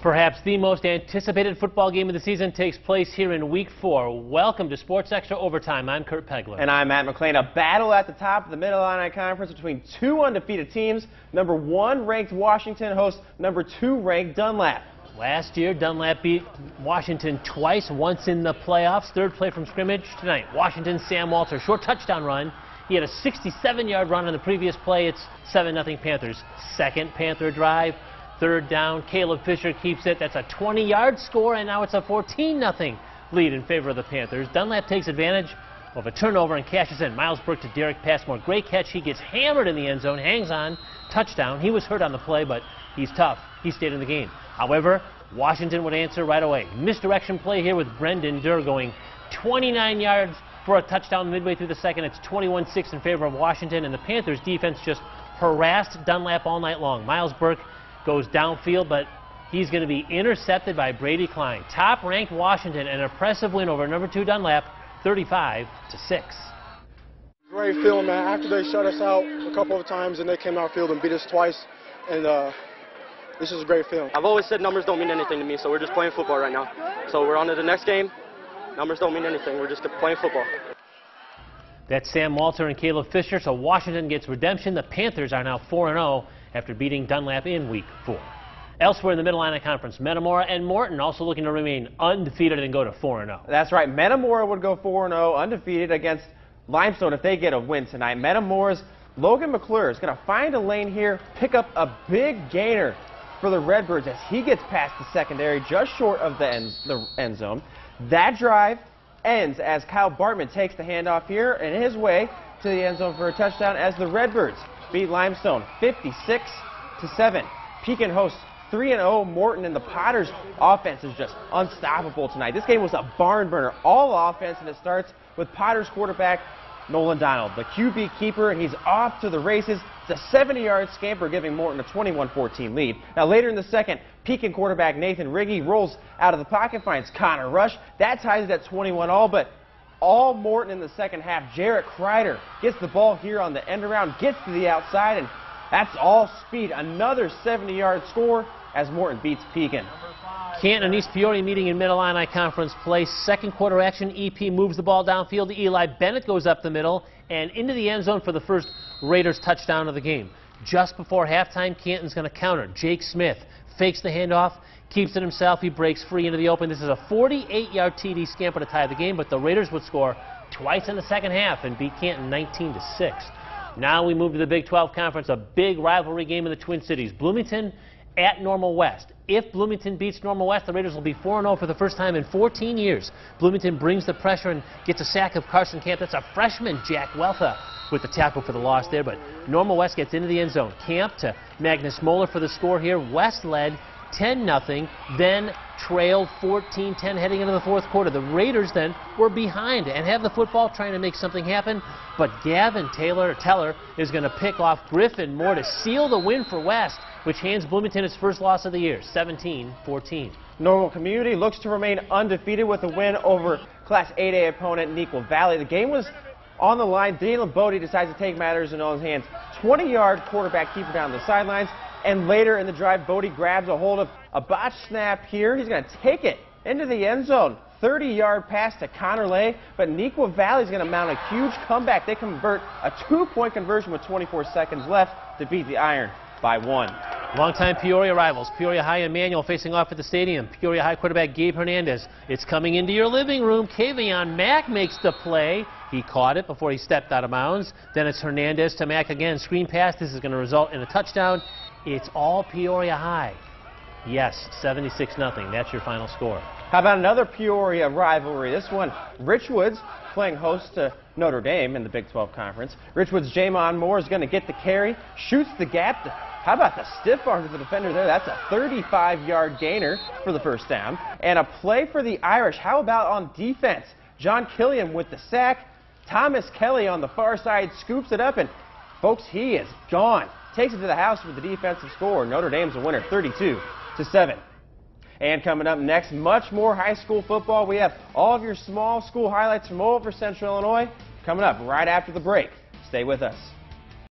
Perhaps the most anticipated football game of the season takes place here in Week 4. Welcome to Sports Extra Overtime. I'm Kurt Pegler. And I'm Matt McClain. A battle at the top of the Mid-Illini Conference between two undefeated teams. Number 1 ranked Washington hosts number 2 ranked Dunlap. Last year, Dunlap beat Washington twice, once in the playoffs. Third play from scrimmage tonight. Washington, Sam Walter, short touchdown run. He had a 67-yard run on the previous play. It's 7-0 Panthers. Second Panther drive. Third down, Caleb Fisher keeps it. That's a 20-yard score, and now it's a 14-0 lead in favor of the Panthers. Dunlap takes advantage of a turnover and cashes in. Miles Burke to Derek Passmore. Great catch. He gets hammered in the end zone, hangs on, touchdown. He was hurt on the play, but he's tough. He stayed in the game. However, Washington would answer right away. Misdirection play here with Brendan Durr going 29 yards for a touchdown midway through the second. It's 21-6 in favor of Washington, and the Panthers defense just harassed Dunlap all night long. Miles Burke goes downfield, but he's going to be intercepted by Brady Klein. Top-ranked Washington, an impressive win over number 2 Dunlap, 35-6. Great feeling, man. After they shut us out a couple of times and they came outfield and beat us twice, and this is a great feeling. I've always said numbers don't mean anything to me, so we're just playing football right now. So we're on to the next game. Numbers don't mean anything. We're just playing football. That's Sam Walter and Caleb Fisher, so Washington gets redemption. The Panthers are now 4-0 after beating Dunlap in Week 4. Elsewhere in the Mid-Illini Conference, Metamora and Morton also looking to remain undefeated and go to 4-0. That's right. Metamora would go 4-0 undefeated against Limestone if they get a win tonight. Metamora's Logan McClure is going to find a lane here, pick up a big gainer for the Redbirds as he gets past the secondary just short of the end zone. That drive ends as Kyle Bartman takes the handoff here and his way to the end zone for a touchdown as the Redbirds beat Limestone 56-7. Pekin hosts 3-0 Morton, and the Potters offense is just unstoppable tonight. This game was a barn burner, all offense, and it starts with Potters quarterback Nolan Donald, the QB keeper, and he's off to the races. It's a 70-yard scamper, giving Morton a 21-14 lead. Now later in the second, Pekin quarterback Nathan Riggy rolls out of the pocket, finds Connor Rush. That ties it at 21-all, but all Morton in the second half. Jarrett Kreider gets the ball here on the end around, gets to the outside, and that's all speed. Another 70-yard score as Morton beats Pekin. Canton and East Peoria meeting in Mid-Illini Conference play. Second quarter action. EP moves the ball downfield. Eli Bennett goes up the middle and into the end zone for the first Raiders touchdown of the game. Just before halftime, Canton's going to counter. Jake Smith fakes the handoff, keeps it himself. He breaks free into the open. This is a 48-yard TD scamper to tie the game, but the Raiders would score twice in the second half and beat Canton 19-6. Now we move to the Big 12 Conference, a big rivalry game in the Twin Cities. Bloomington at Normal West. If Bloomington beats Normal West, the Raiders will be 4-0 for the first time in 14 years. Bloomington brings the pressure and gets a sack of Carson Camp. That's a freshman, Jack Weltha, with the tackle for the loss there. But Normal West gets into the end zone. Camp to Magnus Moeller for the score here. West led 10-0, then trailed 14-10 heading into the fourth quarter. The Raiders then were behind and have the football trying to make something happen, but Gavin Teller is going to pick off Griffin Moore to seal the win for West, which hands Bloomington its first loss of the year, 17-14. Normal Community looks to remain undefeated with a win over Class 8A opponent Neuqua Valley. The game was on the line. Daniel Bodie decides to take matters in his own hands. 20-yard quarterback keeper down the sidelines. And later in the drive, Bodie grabs a hold of a botched snap here. He's going to take it into the end zone. 30-yard pass to Connor Lay, but Neuqua Valley is going to mount a huge comeback. They convert a 2-point conversion with 24 seconds left to beat the Iron by 1. Longtime Peoria rivals, Peoria High and Manual facing off at the stadium. Peoria High quarterback Gabe Hernandez. It's coming into your living room. Kavion Mack makes the play. He caught it before he stepped out of bounds. Then it's Hernandez to Mack again. Screen pass. This is going to result in a touchdown. It's all Peoria High. Yes, 76-0. That's your final score. How about another Peoria rivalry? This one, Richwoods playing host to Notre Dame in the Big 12 Conference. Richwoods' Jamon Moore is going to get the carry, shoots the gap. How about the stiff arm to the defender there? That's a 35-yard gainer for the first down. And a play for the Irish. How about on defense? John Killiam with the sack. Thomas Kelly on the far side scoops it up, and folks, he is gone. Takes it to the house with the defensive score. Notre Dame's a winner, 32-7. And coming up next, much more high school football. We have all of your small school highlights from all over Central Illinois coming up right after the break. Stay with us.